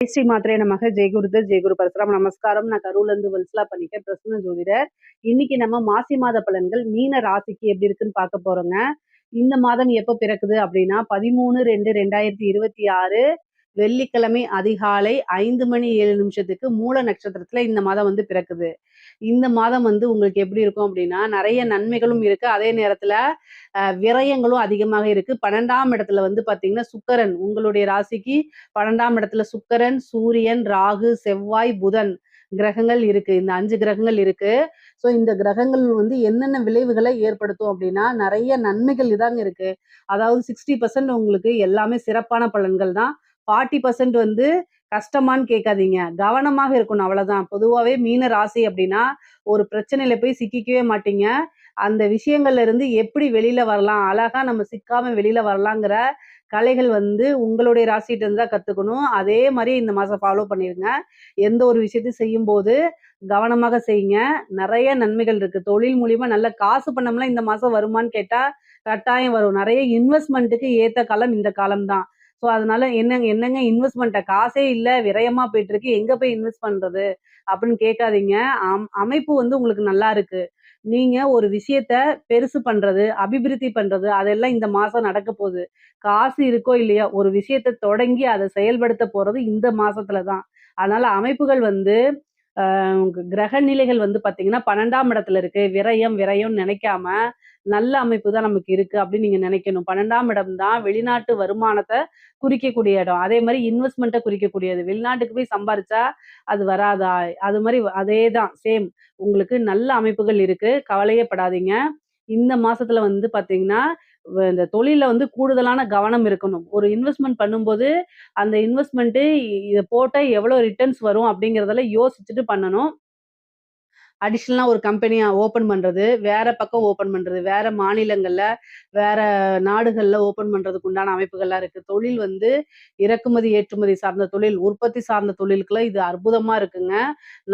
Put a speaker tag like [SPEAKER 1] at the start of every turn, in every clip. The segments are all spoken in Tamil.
[SPEAKER 1] ஸ்ரீ மாத்திரை நமக ஜெயகுருதர் ஜெயகுரு பரசுராம் நமஸ்காரம். நான் கரூர்ல இருந்து வல்சலா பண்ணிக்க பிரசன்ன ஜோதிடர். இன்னைக்கு நம்ம மாசி மாத பலன்கள் மீன ராசிக்கு எப்படி இருக்குன்னு பார்க்க போறோங்க. இந்த மாதம் எப்ப பிறக்குது அப்படின்னா 13/2/2026 வெள்ளிக்கிழமை அதிகாலை 5:07 மூல நட்சத்திரத்துல இந்த மாதம் வந்து பிறக்குது. இந்த மாதம் வந்து உங்களுக்கு எப்படி இருக்கும் அப்படின்னா நிறைய நன்மைகளும் இருக்கு, அதே நேரத்துல விரயங்களும் அதிகமாக இருக்கு. 12ஆம் இடத்துல வந்து பாத்தீங்கன்னா சுக்கிரன், உங்களுடைய ராசிக்கு 12ஆம் இடத்துல சுக்கிரன், சூரியன், ராகு, செவ்வாய், புதன் கிரகங்கள் இருக்கு. இந்த 5 கிரகங்கள் இருக்கு. ஸோ இந்த கிரகங்கள் வந்து என்னென்ன விளைவுகளை ஏற்படுத்தும் அப்படின்னா நிறைய நன்மைகள் இதாங்க இருக்கு. அதாவது 60% உங்களுக்கு எல்லாமே சிறப்பான பலன்கள் தான். 40% வந்து கஷ்டமான்னு கேட்காதீங்க, கவனமாக இருக்கணும், அவ்வளவுதான். பொதுவாகவே மீன ராசி அப்படின்னா ஒரு பிரச்சனையில போய் சிக்கிக்கவே மாட்டீங்க. அந்த விஷயங்கள்ல இருந்து எப்படி வெளியில வரலாம், அழகா நம்ம சிக்காம வெளியில வரலாங்கிற கலைகள் வந்து உங்களுடைய ராசிகிட்ட இருந்து தான் கத்துக்கணும். அதே மாதிரி இந்த மாசம் ஃபாலோ பண்ணிருங்க. எந்த ஒரு விஷயத்தையும் செய்யும் போது கவனமாக செய்யுங்க. நிறைய நன்மைகள் இருக்கு. தொழில் மூலியமா நல்ல காசு பணம்லாம் இந்த மாசம் வருமான்னு கேட்டா கட்டாயம் வரும். நிறைய இன்வெஸ்ட்மெண்ட்டுக்கு ஏத்த காலம் இந்த காலம் தான். ஸோ அதனால என்னங்க என்னங்க இன்வெஸ்ட்மெண்ட்டா, காசே இல்ல விரயமா போயிட்டு இருக்கு, எங்க போய் இன்வெஸ்ட் பண்றது அப்படின்னு கேட்காதீங்க. அமைப்பு வந்து உங்களுக்கு நல்லா இருக்கு. நீங்க ஒரு விஷயத்த பெருசு பண்றது, அபிவிருத்தி பண்றது அதெல்லாம் இந்த மாசம் நடக்க போகுது. காசு இருக்கோ இல்லையோ ஒரு விஷயத்த தொடங்கி அதை செயல்படுத்த போறது இந்த மாசத்துல தான். அதனால அமைப்புகள் வந்து கிரக நிலைகள் வந்து பாத்தீங்கன்னா 12ஆம் இடத்துல இருக்கு. விரயம் விரயம்னு நினைக்காம நல்ல அமைப்பு தான் நமக்கு இருக்கு அப்படின்னு நீங்க நினைக்கணும். 12ஆம் இடம் தான் வெளிநாட்டு வருமானத்தை குறிக்கக்கூடிய இடம். அதே மாதிரி இன்வெஸ்ட்மெண்ட்டை குறிக்கக்கூடியது. வெளிநாட்டுக்கு போய் சம்பாரிச்சா அது வராதா, அது மாதிரி அதே தான் சேம். உங்களுக்கு நல்ல அமைப்புகள் இருக்கு, கவலையே படாதீங்க. இந்த மாசத்துல வந்து பாத்தீங்கன்னா இந்த தொழில்ல வந்து கூடுதலான கவனம் இருக்கணும். ஒரு இன்வெஸ்ட்மெண்ட் பண்ணும்போது அந்த இன்வெஸ்ட்மெண்ட் இத போட்டா எவ்வளவு ரிட்டர்ன்ஸ் வரும் அப்படிங்கறதெல்லாம் யோசிச்சுட்டு பண்ணணும். அடிஷனலா ஒரு கம்பெனியா ஓப்பன் பண்றது, வேற பக்கம் ஓப்பன் பண்றது, வேற மாநிலங்கள்ல, வேற நாடுகள்ல ஓப்பன் பண்றதுக்கு உண்டான அமைப்புகள்லாம் இருக்கு. தொழில் வந்து இறக்குமதி, ஏற்றுமதி சார்ந்த தொழில், உற்பத்தி சார்ந்த தொழிலுக்குலாம் இது அற்புதமா இருக்குங்க.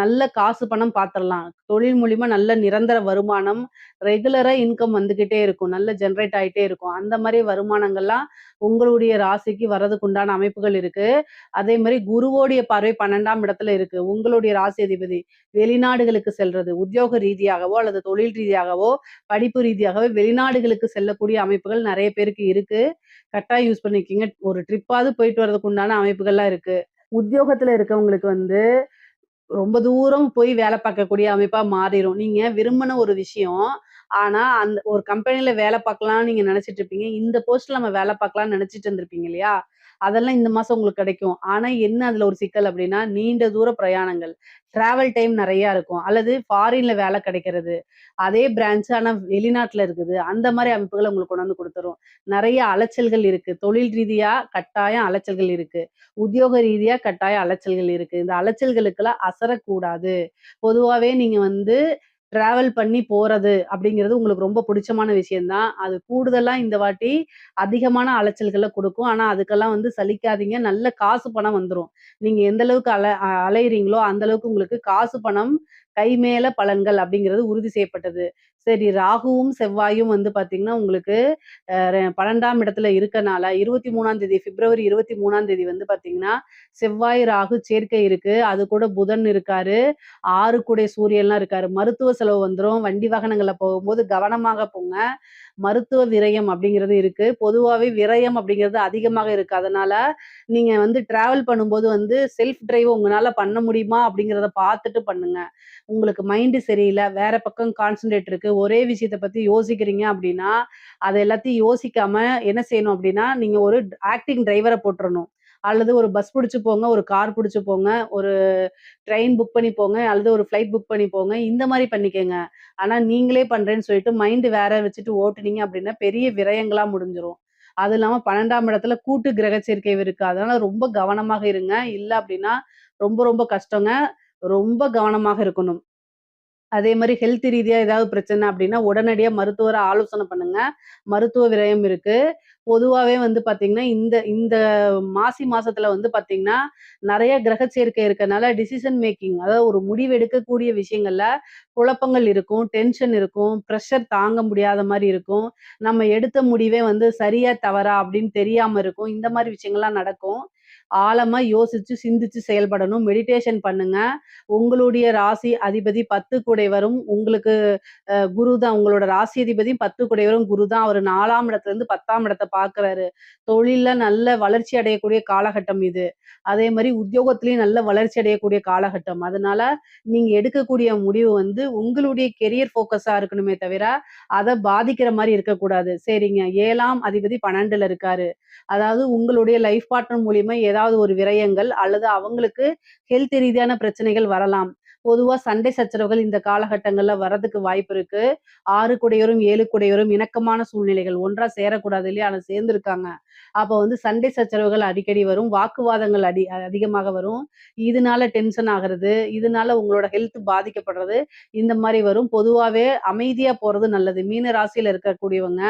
[SPEAKER 1] நல்ல காசு பணம் பார்த்துரலாம். தொழில் மூலியமா நல்ல நிரந்தர வருமானம், ரெகுலரா இன்கம் வந்துகிட்டே இருக்கும். நல்ல ஜெனரேட் ஆயிட்டே இருக்கும். அந்த மாரி வருமானங்கள்லாம் உங்களுடைய ராசிக்கு வர்றதுக்கு உண்டான அமைப்புகள் இருக்கு. அதே மாரி குருவோடைய பார்வை 12ஆம் இடத்துல இருக்கு. உங்களுடைய ராசி அதிபதி வெளிநாடுகளுக்கு செல்றது, உத்தியோக ரீதியாகவோ அல்லது தொழில் ரீதியாகவோ, படிப்பு ரீதியாகவோ வெளிநாடுகளுக்கு செல்லக்கூடிய அமைப்புகள் நிறைய பேருக்கு இருக்கு. கட்டாயம் யூஸ் பண்ணிக்கங்க. ஒரு ட்ரிப்பாவது போயிட்டு வரதுக்கு உண்டான அமைப்புகள்லாம் இருக்கு. உத்தியோகத்துல இருக்கவங்களுக்கு வந்து ரொம்ப தூரம் போய் வேலை பார்க்கக்கூடிய அமைப்பா மாறிரும். நீங்க விரும்பின ஒரு விஷயம். ஆனா, அந்த ஒரு கம்பெனில வேலை பார்க்கலாம்னு நீங்க நினைச்சிட்டு இருப்பீங்க. இந்த போஸ்ட்ல நம்ம வேலை பார்க்கலாம்னு நினைச்சிட்டு இருந்திருப்பீங்க இல்லையா? அதெல்லாம் இந்த மாசம் உங்களுக்கு கிடைக்கும். ஆனா, என்ன அதுல ஒரு சிக்கல் அப்டின்னா, நீண்ட தூர பிரயாணங்கள். டிராவல் டைம் நெறையா இருக்கும். அல்லது ஃபாரின்ல வேலை கிடைக்கிறது. அதே பிரான்ச் ஆனா வெளிநாட்ல இருக்குது. அந்த மாரி அமைப்புகள உங்களுக்கு கொண்டாந்து குடுத்துரும். நெறைய அலைச்சல்கள் இருக்கு. தொழில் ரீதியா கட்டாயம் அலைச்சல்கள் இருக்கு. உத்தியோக ரீதியா கட்டாய அலைச்சல்கள் இருக்கு. இந்த அலைச்சல்களுக்கெல்லாம் அசரக்கூடாது. பொதுவாவே நீங்க வந்து டிராவல் பண்ணி போறது அப்படிங்கிறது உங்களுக்கு ரொம்ப புடிச்சமான விஷயம் தான். அது கூடுதலா இந்த வாட்டி அதிகமான அலைச்சல்கள குடுக்கும். ஆனா, அதுக்கெல்லாம் வந்து சலிக்காதீங்க. நல்ல காசு பணம் வந்துரும். நீங்க எந்த அளவுக்கு அலையிறீங்களோ, அந்த அளவுக்கு உங்களுக்கு காசு பணம் கை மேல பலன்கள் அப்படிங்கிறது உறுதி செய்யப்பட்டது. சரி, ராகுவும், செவ்வாயும் வந்து பாத்தீங்கன்னா, உங்களுக்கு 12ஆம் இடத்துல இருக்கனால 23ஆம் தேதி பிப்ரவரி 23ஆம் தேதி வந்து பாத்தீங்கன்னா, செவ்வாய், ராகு சேர்க்கை இருக்கு. அது கூட புதன் இருக்காரு. 6 கூடை சூரியன்லாம் இருக்காரு. மருத்துவ செலவு வந்துரும். வண்டி வாகனங்கள்ல போகும்போது கவனமாக போங்க. மருத்துவ விரயம் அப்படிங்கிறது இருக்கு. பொதுவாவே விரயம் அப்படிங்கிறது அதிகமாக இருக்கு. அதனால நீங்க வந்து டிராவல் பண்ணும்போது வந்து செல்ஃப் டிரைவ் உங்கனால பண்ண முடியுமா அப்படிங்கிறத பார்த்துட்டு பண்ணுங்க. உங்களுக்கு மைண்ட் சரியில்ல, வேற பக்கம் கான்சன்ட்ரேட் இருக்கு, ஒரே விஷயத்த பத்தி யோசிக்கிறீங்க அப்படின்னா, அத எல்லாத்தையும் யோசிக்காம என்ன செய்யணும் அப்படின்னா, நீங்க ஒரு ஆக்டிங் டிரைவர போட்டுறணும். அல்லது ஒரு பஸ் புடிச்சு போங்க, ஒரு கார் புடிச்சு போங்க, ஒரு ட்ரெயின் புக் பண்ணி போங்க, அல்லது ஒரு ஃப்ளைட் புக் பண்ணி போங்க. இந்த மாரி பண்ணிக்கங்க. ஆனா நீங்களே பண்றேன்னு சொல்லிட்டு மைண்ட் வேற வச்சுட்டு ஓட்டுனீங்க அப்படின்னா, பெரிய விரயங்களா முடிஞ்சிரும். அது இல்லாம 12ஆம் இடத்துல கூட்டு கிரக சேர்க்கை இருக்கு. அதனால ரொம்ப கவனமாக இருங்க. இல்ல அப்படின்னா ரொம்ப ரொம்ப கஷ்டங்க. ரொம்ப கவனமாக இருக்கணும். அதே மாரி ஹெல்த் ரீதியா ஏதாவது பிரச்சனை அப்படின்னா, உடனடியா மருத்துவர ஆலோசனை பண்ணுங்க. மருத்துவ விரயம் இருக்கு. பொதுவாவே வந்து பார்த்தீங்கன்னா, இந்த இந்த மாசி மாசத்துல வந்து பார்த்தீங்கன்னா, நெறைய கிரக சேர்க்கை இருக்கனால டிசிஷன் மேக்கிங், அதாவது ஒரு முடிவு எடுக்கக்கூடிய விஷயங்கள்ல குழப்பங்கள் இருக்கும், டென்ஷன் இருக்கும், பிரஷர் தாங்க முடியாத மாரி இருக்கும். நம்ம எடுத்த முடிவே வந்து சரியா, தவறா அப்படின்னு தெரியாம இருக்கும். இந்த மாரி விஷயங்கள்லாம் நடக்கும். ஆழமா யோசிச்சு, சிந்திச்சு செயல்படணும். மெடிடேஷன் பண்ணுங்க. உங்களுடைய ராசி அதிபதி 10 குடைவரும் உங்களுக்கு குரு தான். உங்களோட ராசி அதிபதி 10 குடையவரும் குரு தான். அவரு 4ஆம் இடத்துலருந்து 10ஆம் இடத்த பார்க்குறாரு. தொழில்ல நல்ல வளர்ச்சி அடையக்கூடிய காலகட்டம் இது. அதே மாரி உத்தியோகத்திலயும் நல்ல வளர்ச்சி அடையக்கூடிய காலகட்டம். அதனால நீங்க எடுக்கக்கூடிய முடிவு வந்து உங்களுடைய கெரியர் ஃபோக்கஸா இருக்கணுமே தவிர, அத பாதிக்கிற மாரி இருக்கக்கூடாது. சரிங்க 7ஆம் அதிபதி 12ல இருக்காரு. அதாவது உங்களுடைய லைஃப் பார்ட்னர் மூலியமா ஏதாவது ஒரு விரயங்கள் அல்லது அவங்களுக்கு ஹெல்த் ரீதியான பிரச்சனைகள் வரலாம். பொதுவா சண்டை சச்சரவுகள் இந்த காலகட்டங்கள்ல வரதுக்கு வாய்ப்பு இருக்கு. 6 குடையவரும், 7 குடையவரும் இணக்கமான சூழ்நிலைகள். ஒன்றா சேரக்கூடாது இல்லையா? ஆனா சேர்ந்திருக்காங்க. அப்ப வந்து சண்டை சச்சரவுகள் அடிக்கடி வரும். வாக்குவாதங்கள் அதிகமாக வரும். இதனால டென்ஷன் ஆகுறது, இதனால உங்களோட ஹெல்த் பாதிக்கப்படுறது, இந்த மாரி வரும். பொதுவாவே அமைதியா போறது நல்லது. மீன ராசியில இருக்கக்கூடியவங்க,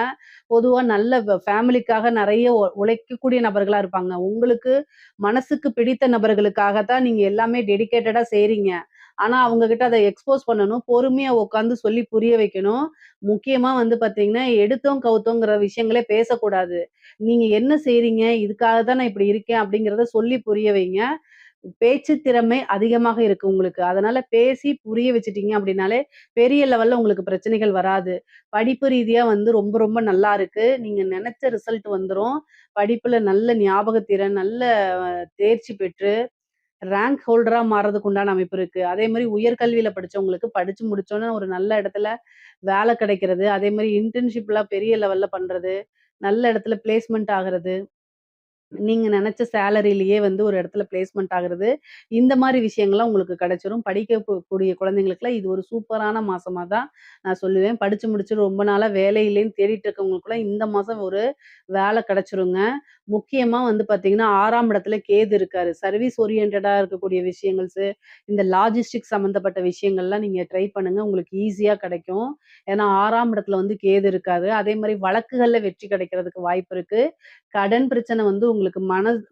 [SPEAKER 1] பொதுவா நல்ல ஃபேமிலிக்காக நெறைய உழைக்கக்கூடிய நபர்களா இருப்பாங்க. உங்களுக்கு மனசுக்கு பிடித்த நபர்களுக்காக தான் நீங்க எல்லாமே டெடிகேட்டடா செய்றீங்க. ஆனா, அவங்க கிட்ட அத எக்ஸ்போஸ் பண்ணணும். பொறுமையா உட்கார்ந்து சொல்லி புரிய வைக்கணும். முக்கியமா வந்து பார்த்தீங்கன்னா, எடுத்தோம், கவுத்தோங்கிற விஷயங்களே பேசக்கூடாது. நீங்க என்ன செய்றீங்க? இதுக்காக தான் நான் இப்படி இருக்கேன் அப்படிங்கிறத சொல்லி புரிய வைங்க. பேச்சு திறமை அதிகமாக இருக்கு உங்களுக்கு. அதனால பேசி புரிய வச்சுட்டீங்க அப்படின்னாலே, பெரிய லெவல்ல உங்களுக்கு பிரச்சனைகள் வராது. படிப்பு ரீதியா வந்து ரொம்ப ரொம்ப நல்லா இருக்கு. நீங்க நெனச்ச ரிசல்ட் வந்துரும். படிப்புல நல்ல ஞாபகத்திறன், நல்ல தேர்ச்சி பெற்று ரேங்க் ஹோல்டரா மாறுறதுக்கு உண்டான அமைப்பு இருக்கு. அதே மாரி உயர்கல்வியில படிச்சவங்களுக்கு படிச்சு முடிச்சோனே ஒரு நல்ல இடத்துல வேலை கிடைக்கிறது. அதே மாரி இன்டர்ன்ஷிப்லாம் பெரிய லெவல்ல பண்றது. நல்ல இடத்துல பிளேஸ்மென்ட் ஆகுறது. நீங்க நெனச்ச சேலரிலயே வந்து ஒரு இடத்துல பிளேஸ்மென்ட் ஆகுறது. இந்த மாரி விஷயங்கள்லாம் உங்களுக்கு கிடைச்சிரும். படிக்க கூடிய குழந்தைங்களுக்குலாம் இது ஒரு சூப்பரான மாசமா தான் நான் சொல்லுவேன். படிச்சு முடிச்சு ரொம்ப நாளா வேலை இல்லைன்னு தேடிட்டு இருக்கவங்களுக்குலாம் இந்த மாசம் ஒரு வேலை கிடைச்சிருங்க. முக்கியமா வந்து பார்த்தீங்கன்னா, 6ஆம் இடத்துல கேது இருக்காரு. சர்வீஸ் ஓரியன்டடா இருக்கக்கூடிய விஷயங்கள்ஸு, இந்த லாஜிஸ்டிக்ஸ் சம்மந்தப்பட்ட விஷயங்கள்லாம் நீங்க ட்ரை பண்ணுங்க. உங்களுக்கு ஈஸியா கிடைக்கும். ஏன்னா 6ஆம் இடத்துல வந்து கேது இருக்காரு. அதே மாரி வழக்குகள்ல வெற்றி கிடைக்கிறதுக்கு வாய்ப்பு இருக்கு. கடன் பிரச்சனை வந்து உங்களுக்கு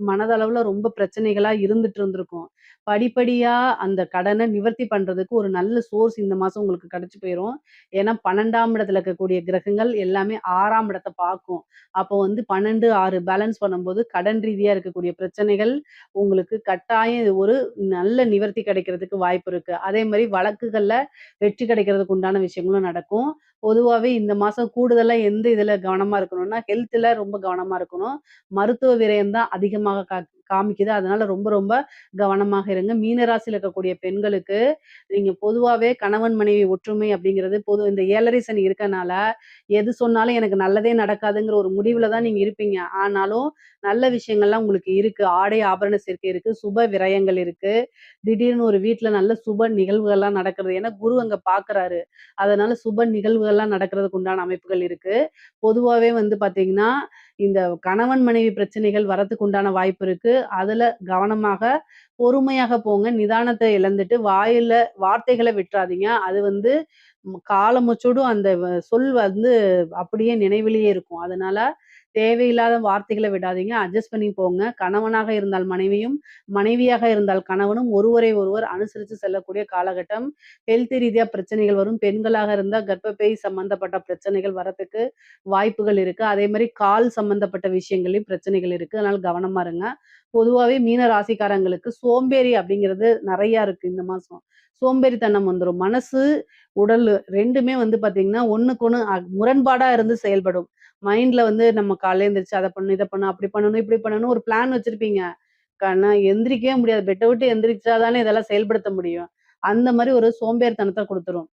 [SPEAKER 1] மனதளவுல ரொம்ப பிரச்சனைகளா இருந்துட்டு இருந்திருக்கும். படிப்படியா அந்த கடன நிவர்த்தி பண்றதுக்கு ஒரு நல்ல சோர்ஸ் இந்த மாசம் உங்களுக்கு கிடைச்சு போயிரும். ஏன்னா 12ஆம் இடத்துல இருக்கக்கூடிய கிரகங்கள் எல்லாமே 6ஆம் இடத்த பார்க்கும். அப்போ வந்து 12, 6 பேலன்ஸ் பண்ணும்போது கடன் ரீதியா இருக்கக்கூடிய பிரச்சனைகள் உங்களுக்கு கட்டாயம் இது ஒரு நல்ல நிவர்த்தி கிடைக்கிறதுக்கு வாய்ப்பு இருக்கு. அதே மாரி வழக்குகள்ல வெற்றி கிடைக்கிறதுக்கு உண்டான விஷயங்களும் நடக்கும். பொதுவாவே இந்த மாசம் கூடுதலா எந்த இதுல கவனமா இருக்கணும்னா, ஹெல்த்ல ரொம்ப கவனமா இருக்கணும். மருத்துவ விரயம் தான் அதிகமாக காமிக்குது. அதனால ரொம்ப ரொம்ப கவனமாக இருங்க. மீன ராசியில இருக்கக்கூடிய பெண்களுக்கு, நீங்க பொதுவாவே கணவன் மனைவி ஒற்றுமை அப்படிங்கிறது இந்த 7 சனி இருக்கனால, எது சொன்னாலும் எனக்கு நல்லதே நடக்காதுங்கிற ஒரு முடிவுல தான் நீங்க இருப்பீங்க. ஆனாலும் நல்ல விஷயங்கள்லாம் உங்களுக்கு இருக்கு. ஆடை ஆபரண சேர்க்கை இருக்கு. சுப விரயங்கள் இருக்கு. திடீர்னு ஒரு வீட்ல நல்ல சுப நிகழ்வுகள்லாம் நடக்கிறது. ஏன்னா குரு அங்க பார்க்குறாரு. அதனால சுப நிகழ்வுகள்லாம் நடக்கிறதுக்கு உண்டான அமைப்புகள் இருக்கு. பொதுவாவே வந்து பார்த்தீங்கன்னா, இந்த கணவன் மனைவி பிரச்சனைகள் வரதுக்கு உண்டான வாய்ப்பு இருக்கு. அதுல கவனமாக, பொறுமையாக போங்க. நிதானத்த இழந்துட்டு வாயில வார்த்தைகள விட்றாதீங்க. அது வந்து காலமுச்சூடும் அந்த சொல் வந்து அப்படியே நினைவிலேயே இருக்கும். அதனால தேவையில்லாத வார்த்தைகள விடாதீங்க. அட்ஜஸ்ட் பண்ணி போங்க. கணவனாக இருந்தால் மனைவியும், மனைவியாக இருந்தால் கணவனும் ஒருவரை ஒருவர் அனுசரிச்சு செல்லக்கூடிய காலகட்டம். ஹெல்த் ரீதியா பிரச்சனைகள் வரும். பெண்களாக இருந்தா கர்ப்பப்பை சம்பந்தப்பட்ட பிரச்சனைகள் வரதுக்கு வாய்ப்புகள் இருக்கு. அதே மாரி கால் சம்பந்தப்பட்ட விஷயங்கள்லயும் பிரச்சனைகள் இருக்கு. அதனால கவனமா இருங்க. பொதுவாவே மீன ராசிக்காரங்களுக்கு சோம்பேறி அப்படிங்கிறது நெறையா இருக்கு இந்த மாசம். சோம்பேறித்தனம் வந்துரும். மனசு, உடல் 2மே வந்து பார்த்தீங்கன்னா, ஒண்ணுக்கொண்ணு முரண்பாடா இருந்து செயல்படும். மைண்ட்ல வந்து நம்ம காலைல எந்திரிச்சு அத பண்ணணும், இத பண்ணணும், அப்படி பண்ணணும், இப்படி பண்ணணும் ஒரு பிளான் வச்சிருப்பீங்க. எந்திரிக்கவே முடியாது. பெட்ட விட்டு எந்திரிச்சா தானே இதெல்லாம் செயல்படுத்த முடியும். அந்த மாரி ஒரு சோம்பேறித்தனத்த குடுத்துரும்.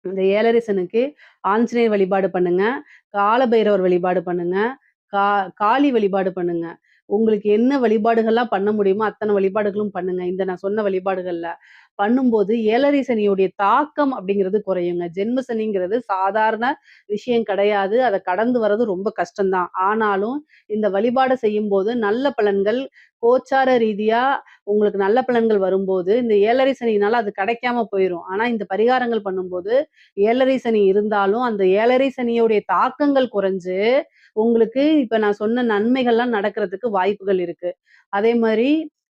[SPEAKER 1] இந்த 7 சனிக்கு ஆஞ்சநேயர் வழிபாடு பண்ணுங்க. கால பைரவர் வழிபாடு பண்ணுங்க. கா காளி வழிபாடு பண்ணுங்க. உங்களுக்கு என்ன வழிபாடுகள்லாம் பண்ண முடியுமோ, அத்தன வழிபாடுகளும் பண்ணுங்க. இந்த நான் சொன்ன வழிபாடுகள்ல. பண்ணும்போது 7 சனியுடைய தாக்கம் அப்படிங்கிறது குறையுங்க. ஜென்ம சனிங்கிறது சாதாரண விஷயம் கிடையாது. அத கடந்து வர்றது ரொம்ப கஷ்டம் தான். ஆனாலும் இந்த வழிபாடு செய்யும்போது நல்ல பலன்கள் கோச்சார ரீதியா உங்களுக்கு நல்ல பலன்கள் வரும்போது, இந்த 7 சனியினால அது கிடைக்காம போயிரும். ஆனா இந்த பரிகாரங்கள் பண்ணும்போது 7 சனி இருந்தாலும், அந்த 7 சனியுடைய தாக்கங்கள் குறைஞ்சு, உங்களுக்கு இப்ப நான் சொன்ன நன்மைகள்லாம் நடக்கிறதுக்கு வாய்ப்புகள் இருக்கு. அதே மாரி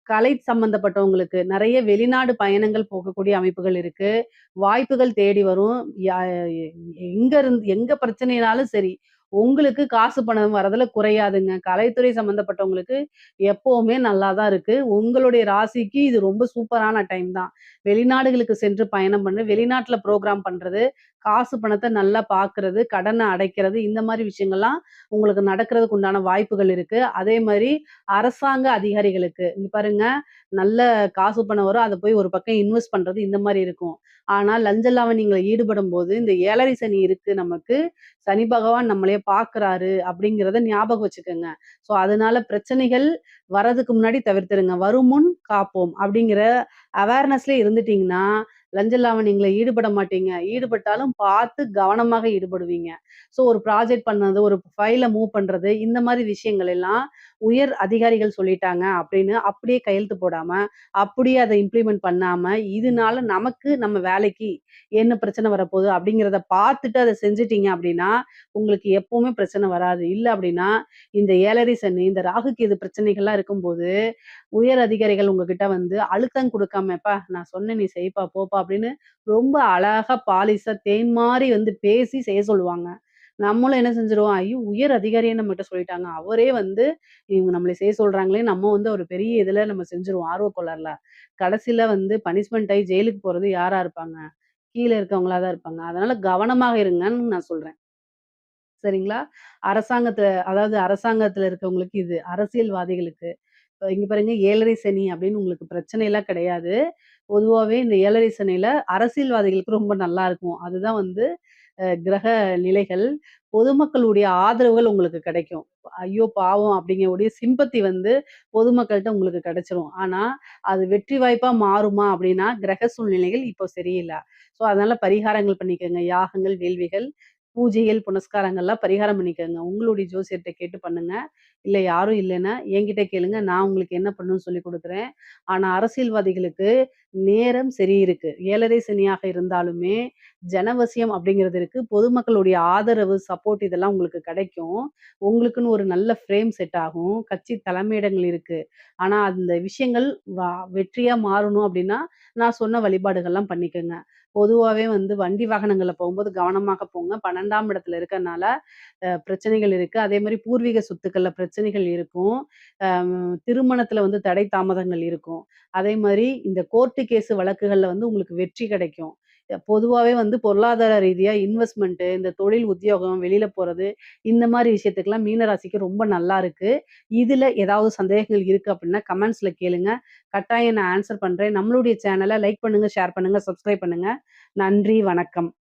[SPEAKER 1] கலை சம்பந்தப்பட்டவங்களுக்கு நெறைய வெளிநாடு பயணங்கள் போகக்கூடிய அமைப்புகள் இருக்கு. வாய்ப்புகள் தேடி வரும். எங்க பிரச்சனைனாலும் சரி, உங்களுக்கு காசு பணம் வரதுல குறையாதுங்க. கலைத்துறை சம்மந்தப்பட்டவங்களுக்கு எப்பவுமே நல்லா தான் இருக்கு. உங்களுடைய ராசிக்கு இது ரொம்ப சூப்பரான டைம் தான். வெளிநாடுகளுக்கு சென்று பயணம் பண்ணு, வெளிநாட்ல ப்ரோகிராம் பண்றது, காசு பணத்த நல்லா பார்க்கறது, கடன அடைக்கிறது, இந்த மாரி விஷயங்கள்லாம் உங்களுக்கு நடக்கிறதுக்கு உண்டான வாய்ப்புகள் இருக்கு. அதே மாரி அரசாங்க அதிகாரிகளுக்கு, இங்க பாருங்க நல்ல காசு பணம் வரும். அத போய் ஒரு பக்கம் இன்வெஸ்ட் பண்றது இந்த மாரி இருக்கும். ஆனா லஞ்ச லாவணியங்கள்ல ஈடுபடும்போது, இந்த 7 சனி இருக்கு நமக்கு. சனி பகவான் நம்மளைய பார்க்குறாரு அப்படிங்கிறத ஞாபகம் வச்சுக்கங்க. ஸோ அதனால பிரச்சனைகள் வரதுக்கு முன்னாடி தவிர்த்துருங்க. "வருமுன் காப்போம்" அப்படிங்கிற அவேர்னஸ்லயே இருந்துட்டீங்கன்னா, லஞ்ச லாவணியங்கள்ல ஈடுபட மாட்டீங்க. ஈடுபட்டாலும் பார்த்து கவனமாக ஈடுபடுவீங்க. ஸோ ஒரு ப்ராஜெக்ட் பண்ணது, ஒரு ஃபைல மூவ் பண்றது, இந்த மாரி விஷயங்கள் எல்லாம் உயர் அதிகாரிகள் சொல்லிட்டாங்க அப்படின்னு அப்படியே கையெழுத்து போடாம, அப்படியே அத இம்ப்ளிமெண்ட் பண்ணாம, இதனால நமக்கு நம்ம வேலைக்கு என்ன பிரச்சனை வரப்போகுது அப்படிங்கிறத பார்த்துட்டு அத செஞ்சுட்டீங்க அப்படின்னா, உங்களுக்கு எப்பவுமே பிரச்சனை வராது. இல்ல அப்படின்னா, இந்த 7 சனி, இந்த ராகு கேது பிரச்சனைகள்லாம் இருக்கும்போது, உயர் அதிகாரிகள் உங்ககிட்ட வந்து அழுத்தம் குடுக்காம, "எப்பா நான் சொன்னேன் நீ செய்ப்பா, போப்பா" அப்படின்னு ரொம்ப அழகா பாலிஷா தேன் மாரி வந்து பேசி செய்ய சொல்லுவாங்க. நம்மளும் என்ன செஞ்சுருவோம், ஐயோ! உயர் அதிகாரியே நம்மகிட்ட சொல்லிட்டாங்க. அவரே வந்து இவங்க நம்மள செய்ய சொல்றாங்களே, நம்ம வந்து ஒரு பெரிய இதுல நம்ம செஞ்சுருவோம் ஆர்வ கோளாறுல. கடைசில வந்து பனிஷ்மென்ட் ஆயி ஜெயிலுக்கு போறது யாரா இருப்பாங்க? கீழ இருக்கவங்களா தான் இருப்பாங்க. அதனால கவனமாக இருங்கன்னு நான் சொல்றேன். சரிங்களா? அதாவது அரசாங்கத்துல இருக்கவங்களுக்கு இது. அரசியல்வாதிகளுக்கு. இப்ப இங்க பாருங்க 7 சனி அப்படின்னு உங்களுக்கு பிரச்சனைலாம் கிடையாது. பொதுவாவே இந்த 7 சனியில அரசியல்வாதிகளுக்கு ரொம்ப நல்லா இருக்கும். அதுதான் வந்து கிரக நிலைகள். பொதுமக்களுடைய ஆதரவுகள் உங்களுக்கு கிடைக்கும். ஐயோ! பாவம் அப்படிங்கக்கூடிய சிம்பத்தி வந்து பொதுமக்கள்ட்ட உங்களுக்கு கிடைச்சிரும். ஆனா, அது வெற்றி வாய்ப்பா மாறுமா அப்படின்னா, கிரக சூழ்நிலைகள் இப்போ சரியில்ல. ஸோ, அதனால பரிகாரங்கள் பண்ணிக்கங்க. யாகங்கள், வேள்விகள், பூஜைகள், புனஸ்காரங்கள்லாம் பரிகாரம் பண்ணிக்கங்க. உங்களுடைய ஜோசியர்ட்ட கேட்டு பண்ணுங்க. இல்ல யாரும் இல்லன்னா, என்கிட்ட கேளுங்க. நான் உங்களுக்கு என்ன பண்ணணும்னு சொல்லிக் குடுக்குறேன். ஆனா, அரசியல்வாதிகளுக்கு நேரம் சரி இருக்கு. 7 சனியாக இருந்தாலுமே, ஜனவசியம் அப்படிங்கிறது இருக்கு. பொதுமக்களுடைய ஆதரவு, சப்போர்ட் இதெல்லாம் உங்களுக்கு கிடைக்கும். உங்களுக்குன்னு ஒரு நல்ல ஃப்ரேம் செட் ஆகும். கட்சி தலைமையிடங்கள் இருக்கு. ஆனா, அந்த விஷயங்கள் வெற்றியா மாறணும் அப்படின்னா, நான் சொன்ன வழிபாடுகள்லாம் பண்ணிக்கங்க. பொதுவாவே வந்து வண்டி வாகனங்கள்ல போகும்போது கவனமாக போங்க. 12ஆம் இடத்துல இருக்கறனால, பிரச்சனைகள் இருக்கு. அதேமாரி பூர்வீக சொத்துக்கள்ல பிரச்சனைகள் இருக்கும். திருமணத்துல வந்து தடை தாமதங்கள் இருக்கும். அதே மாரி இந்த கோர்ட்டு கேஸ் வழக்குகள்ல வந்து உங்களுக்கு வெற்றி கிடைக்கும். பொதுவாவே வந்து பொருளாதார ரீதியா இன்வெஸ்ட்மென்ட், இந்த தொழில் உத்தியோகம், வெளியில போறது, இந்த மாரி விஷயத்துக்குலாம் மீன ராசிக்கு ரொம்ப நல்லா இருக்கு. இதுல ஏதாவது சந்தேகங்கள் இருக்கு அப்டின்னா கமெண்ட்ஸ்ல கேளுங்க. கட்டாயம் நான் ஆன்சர் பண்றேன். நம்மளுடைய சேனல லைக் பண்ணுங்க, ஷேர் பண்ணுங்க, சப்ஸ்கிரைப் பண்ணுங்க. நன்றி, வணக்கம்.